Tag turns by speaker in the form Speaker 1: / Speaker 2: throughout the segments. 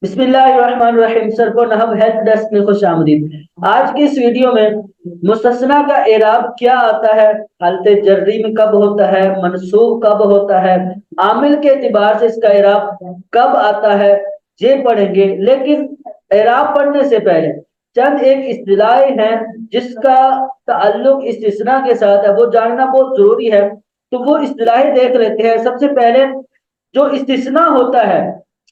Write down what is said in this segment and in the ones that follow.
Speaker 1: بسم اللہ الرحمن الرحیم، سر کو نحو ہیلپ ڈیسک میں خوش آمدید۔ آج کی اس ویڈیو میں مستثنی کا اعراب کیا آتا ہے، حالت جری میں کب ہوتا ہے، منصوب کب ہوتا ہے، عامل کے اعتبار سے اس کا اعراب کب آتا ہے، یہ پڑھیں گے۔ لیکن اعراب پڑھنے سے پہلے چند ایک اصطلاحیں ہیں جس کا تعلق استثناء کے ساتھ ہے، وہ جاننا بہت ضروری ہے۔ تو وہ اصطلاحیں دیکھ لیتے ہیں۔ سب سے پہلے جو استثناء ہوتا ہے،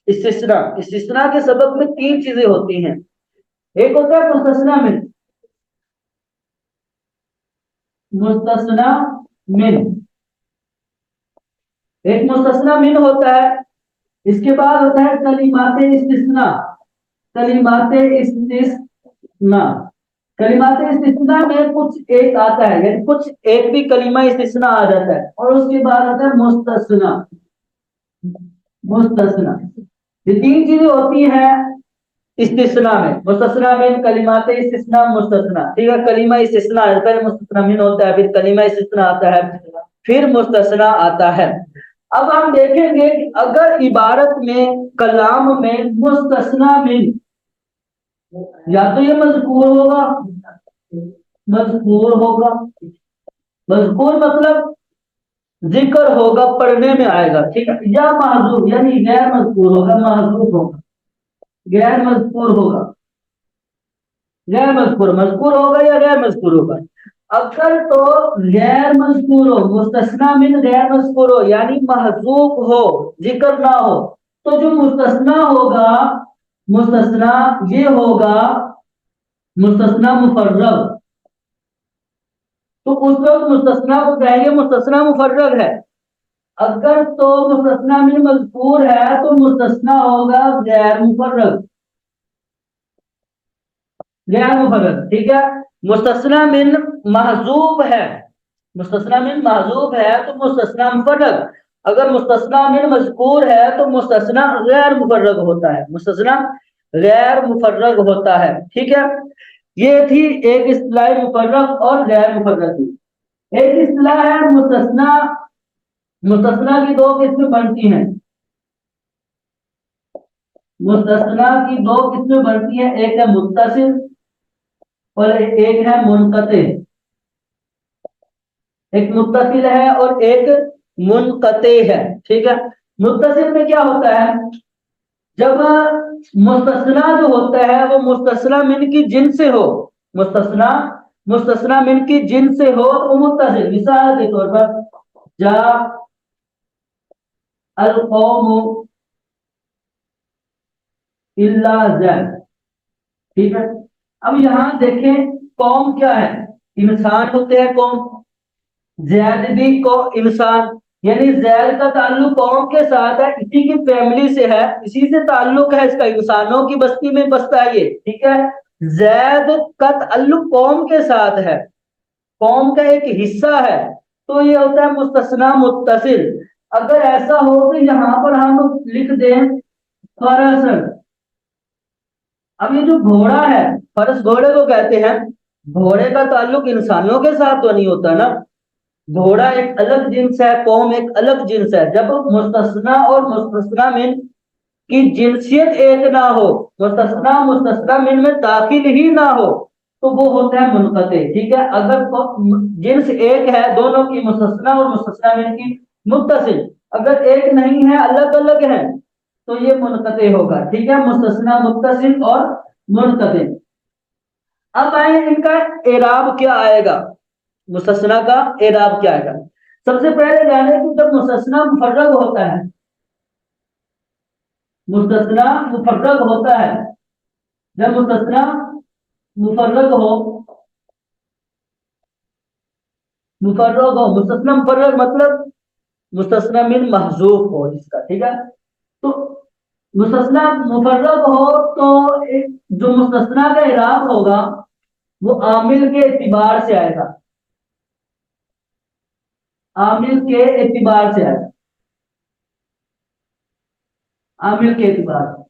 Speaker 1: استثناء کے سبب میں تین چیزیں ہوتی ہیں۔ ایک ہوتا ہے مستثنی من، مستثنی من ایک مستثنی من ہوتا ہے۔ اس کے بعد ہوتا ہے کلمات استثناء، کلمات استثناء کلمات استثناء میں کچھ ایک آتا ہے، یعنی کچھ ایک بھی کلمہ استثناء آ جاتا ہے، اور اس کے بعد آتا ہے مستثنی۔ مستثنی یہ تین چیزیں ہوتی ہیں استثناء میں۔ مستثنی من، کلمات استثناء، مستثنی۔ ٹھیک ہے، کلمہ استثناء پہلے مستثنی من ہوتا ہے، پھر کلمہ استثناء آتا ہے، پھر مستثنی آتا ہے۔ اب ہم دیکھیں گے کہ اگر عبارت میں، کلام میں مستثنی من، یا تو یہ مذکور ہوگا، مذکور ہوگا، مذکور مطلب ذکر ہوگا، پڑھنے میں آئے گا، ٹھیک ہے، یا محذوف یعنی غیر مذکور ہوگا، محذوف ہوگا، غیر مذکور ہوگا، غیر مذکور، مذکور ہوگا یا غیر مذکور ہوگا۔ اگر تو غیر مذکور ہو، مستثنی من غیر مذکور ہو یعنی محذوف ہو، ذکر نہ ہو، تو جو مستثنی ہوگا، مستثنی یہ ہوگا مستثنی مفرغ۔ تو اس وقت مستثنی کو کہیں گے مستثنی مفرغ ہے۔ اگر تو مستثنی من مذکور ہے تو مستثنی ہوگا غیر مفرغ، غیر مفرغ، ٹھیک ہے۔ مستثنی من محذوف ہے، مستثنی من محذوف ہے تو مستثنی مفرغ۔ اگر مستثنی من مذکور ہے تو مستثنی غیر مفرغ ہوتا ہے، مستثنی غیر مفرغ ہوتا ہے، ٹھیک ہے۔ یہ تھی ایک اصطلاح مفرغ اور غیر مفرغ کی۔ ایک اصطلاح ہے مستثنی۔ مستثنی کی دو قسمیں بنتی ہیں، مستثنی کی دو قسمیں بنتی ہیں، ایک ہے متصل اور ایک ہے منقطع۔ ایک متصل ہے اور ایک منقطع ہے، ٹھیک ہے۔ متصل میں کیا ہوتا ہے، جب مستثنی جو ہوتا ہے وہ مستثنی من کی جنس سے ہو، مستثنی من کی جنس سے ہو تو متصل۔ مثال کے طور پر جا القوم الا زید، ٹھیک ہے۔ اب یہاں دیکھیں قوم کیا ہے، انسان ہوتے ہیں قوم، زید بھی کو انسان، یعنی زید کا تعلق قوم کے ساتھ ہے، اسی کی فیملی سے ہے، اسی سے تعلق ہے اس کا، انسانوں کی بستی میں بستا ہے یہ، ٹھیک ہے۔ زید کا تعلق قوم کے ساتھ ہے، قوم کا ایک حصہ ہے، تو یہ ہوتا ہے مستثنی متصل۔ اگر ایسا ہو کہ یہاں پر ہم لکھ دیں فرس، اب یہ جو گھوڑا ہے، فرس گھوڑے کو کہتے ہیں، گھوڑے کا تعلق انسانوں کے ساتھ تو نہیں ہوتا نا، گھوڑا ایک الگ جنس ہے، قوم ایک الگ جنس ہے۔ جب مستثنی اور مستثنی من کی جنسیت ایک نہ ہو، مستثنی من میں داخل ہی نہ ہو، تو وہ ہوتا ہے منقطع، ٹھیک ہے۔ اگر جنس ایک ہے دونوں کی، مستثنی اور مستثنی من کی، متصل، اگر ایک نہیں ہے الگ الگ ہے تو یہ منقطع ہوگا، ٹھیک ہے۔ مستثنی متصل اور منقطع۔ اب آئے ان کا اعراب کیا آئے گا، مستثنی کا اعراب کیا آئے گا۔ سب سے پہلے جانے کہ جب مستثنی مفرغ ہوتا ہے، مستثنی مفرغ ہوتا ہے، جب مستثنی مفرغ ہو، مستثنی مفرغ مطلب مستثنی من محذوف ہو اس کا، ٹھیک ہے۔ تو مستثنی مفرغ ہو تو جو مستثنی کا اعراب ہوگا وہ عامل کے اعتبار سے آئے گا، عامل کے اعتبار سے آئے گا، عامل کے اعتبار سے،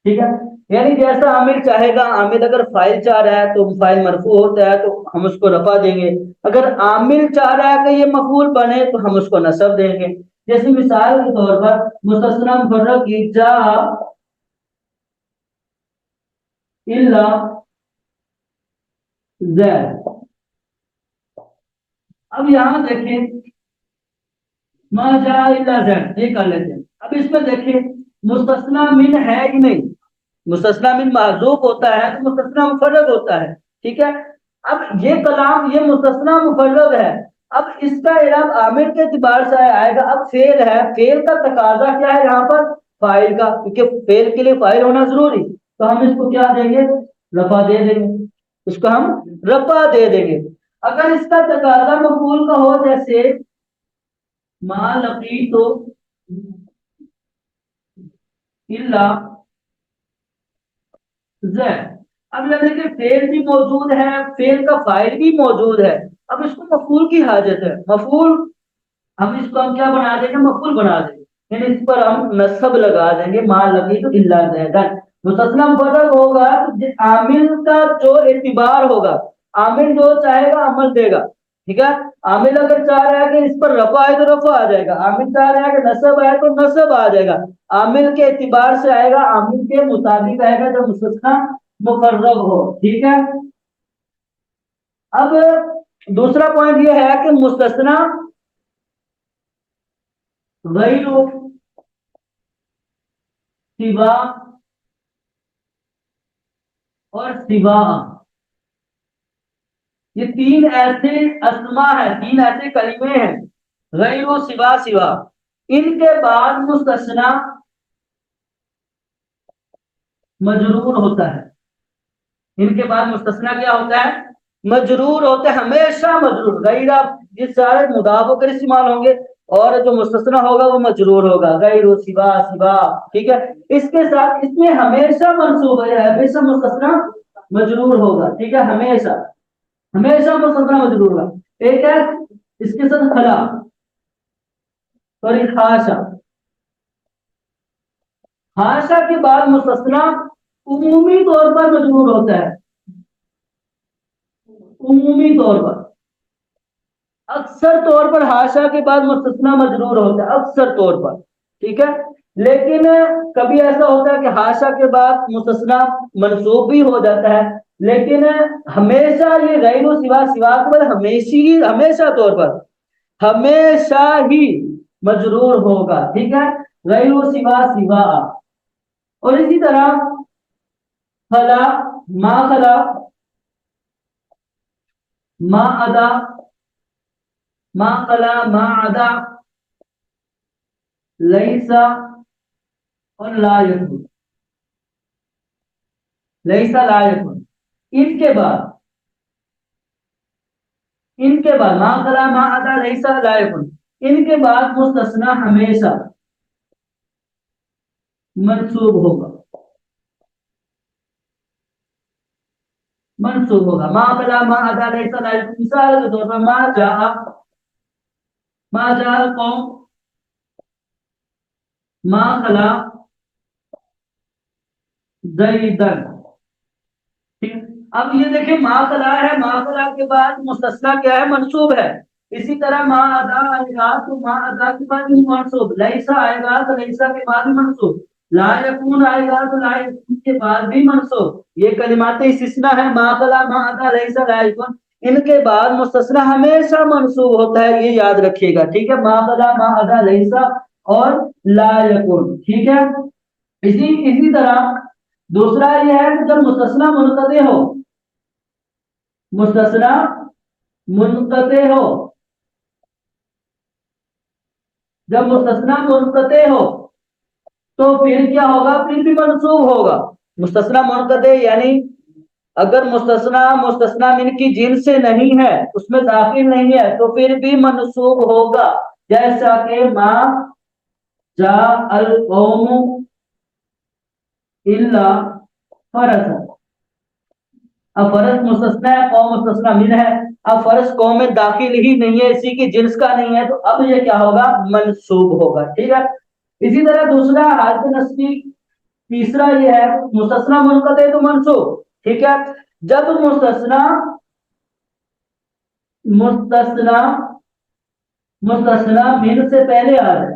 Speaker 1: ٹھیک ہے۔ یعنی جیسا عامل چاہے گا، عامل اگر فاعل چاہ رہا ہے تو فاعل مرفوع ہوتا ہے تو ہم اس کو رفع دیں گے، اگر عامل چاہ رہا ہے کہ یہ مفعول بنے تو ہم اس کو نصب دیں گے۔ جیسے مثال کے طور پر مستثنی مفرغ کی جا الا زید. اب یہاں دیکھیں ما جاء الا زید یہ کر لیتے ہیں. اب اس میں دیکھیں مستثنی من ہے ہی نہیں, مستثنی من محذوف ہوتا ہے تو مستثنی مفرغ ہوتا ہے, ٹھیک ہے. اب یہ کلام یہ مستثنی مفرغ ہے, اب اس کا اعراب عامل کے اعتبار سے آئے گا. اب فعل ہے, فعل کا تقاضا کیا ہے یہاں پر فاعل کا, کیونکہ فعل کے لیے فاعل ہونا ضروری, تو ہم اس کو کیا دیں گے رفع دے دیں گے, اس کو ہم رفع دے دیں گے. اگر اس کا تقاضا مفعول کا ہو جیسے ما لقیت الا زید, اب لگے کہ فعل بھی موجود ہے, فعل کا فاعل بھی موجود ہے, اب اس کو مفعول کی حاجت ہے. مفعول ہم اس کو ہم کیا بنا دیں گے مفعول بنا دیں گے, یعنی اس پر ہم نصب لگا دیں گے ما لقیت الا زیدن. مستثنی مفرغ ہوگا تو عامل کا جو اعتبار ہوگا, عامل جو چاہے گا عمل دے گا, ٹھیک ہے. عامل اگر چاہ رہا ہے کہ اس پر رفع آئے تو رفع آ جائے گا, عامل چاہ رہا ہے کہ نصب آئے تو نصب آ جائے گا. عامل کے اعتبار سے آئے گا, عامل کے مطابق آئے گا جو مستثنی مفرغ ہو, ٹھیک ہے. اب دوسرا پوائنٹ یہ ہے کہ مستثنی غیر سوا اور سوا, یہ تین ایسے اسما ہیں, تین ایسے کلمے ہیں غیر و سوا سوا, ان کے بعد مستثنی مجرور ہوتا ہے. ان کے بعد مستثنی کیا ہوتا ہے مجرور ہوتا ہے, ہمیشہ مجرور. غیر جس سارے مضاف ہو کر استعمال ہوں گے اور جو مستثنی ہوگا وہ مجرور ہوگا, غیر و سوا سوا, ٹھیک ہے. اس کے ساتھ اس میں ہمیشہ منصوب ہے, ہمیشہ مستثنی مجرور ہوگا, ٹھیک ہے. ہمیشہ ہمیشہ مستثنی مجرور ہوگا. ایک ہے اس کے ساتھ خلا اور ایک خاشا. خاشا کے بعد مستثنی عمومی طور پر مجرور ہوتا ہے, عمومی طور پر. اکثر طور پر حاشا کے بعد مستثنی مجرور ہوتا ہے, اکثر طور پر, ٹھیک ہے. لیکن کبھی ایسا ہوتا ہے کہ حاشا کے بعد مستثنی منصوب بھی ہو جاتا ہے, لیکن ہمیشہ یہ غیر و سوا سوا کے بعد ہمیشہ طور پر ہمیشہ ہی مجرور ہوگا, ٹھیک ہے. غیر و سوا سوا. اور اسی طرح خلا ما ادا ما خلا ما ادا لیسا اور لا یکن, لیسا لا یکن. ان کے بعد ما خلا ما ادا لیسا لا یکن, ان کے بعد مستثنی ہمیشہ منصوب ہوگا, منصوب ہوگا. ما خلا ما ادا لیسا لا یکن. مثال کے طور پر ما جاء القوم ما خلا زیدن. اب یہ دیکھیں ما خلا ہے, ما خلا کے بعد مستثنی کیا ہے منصوب ہے. اسی طرح ما ادا آئے گا تو ما ادا کے بعد بھی منصوب, لیسا آئے گا تو لیسا کے بعد بھی منصوب, لا یکون آئے گا تو لا یکون کے بعد بھی منصوب. یہ کلمات استثناء ہے, ما خلا ما ادا لیسا لا یکون, ان کے بعد مستثنی ہمیشہ منصوب ہوتا ہے, یہ یاد رکھیے گا, ٹھیک ہے. ما خلا ما ادا لیسا اور لا یکون, ٹھیک ہے. اسی طرح دوسرا یہ ہے کہ جب مستثنی منقطع ہو, مستثنی منقطع ہو, جب مستثنی منقطع ہو تو پھر کیا ہوگا, پھر بھی منصوب ہوگا. مستثنی منقطع یعنی اگر مستثنی من کی جنس سے نہیں ہے, اس میں داخل نہیں ہے, تو پھر بھی منصوب ہوگا. جیسا کہ ما جاء القوم الا فرس. اب فرس مستثنی ہے, قوم مستثنی من ہے. اب فرس قوم میں داخل ہی نہیں ہے, اسی کی جنس کا نہیں ہے, تو اب یہ کیا ہوگا منصوب ہوگا, ٹھیک ہے. اسی طرح دوسرا حالت نصبی تیسرا یہ ہے مستثنی منقطع تو منصوب, ٹھیک ہے. جب مستثنی من سے پہلے آ جائے,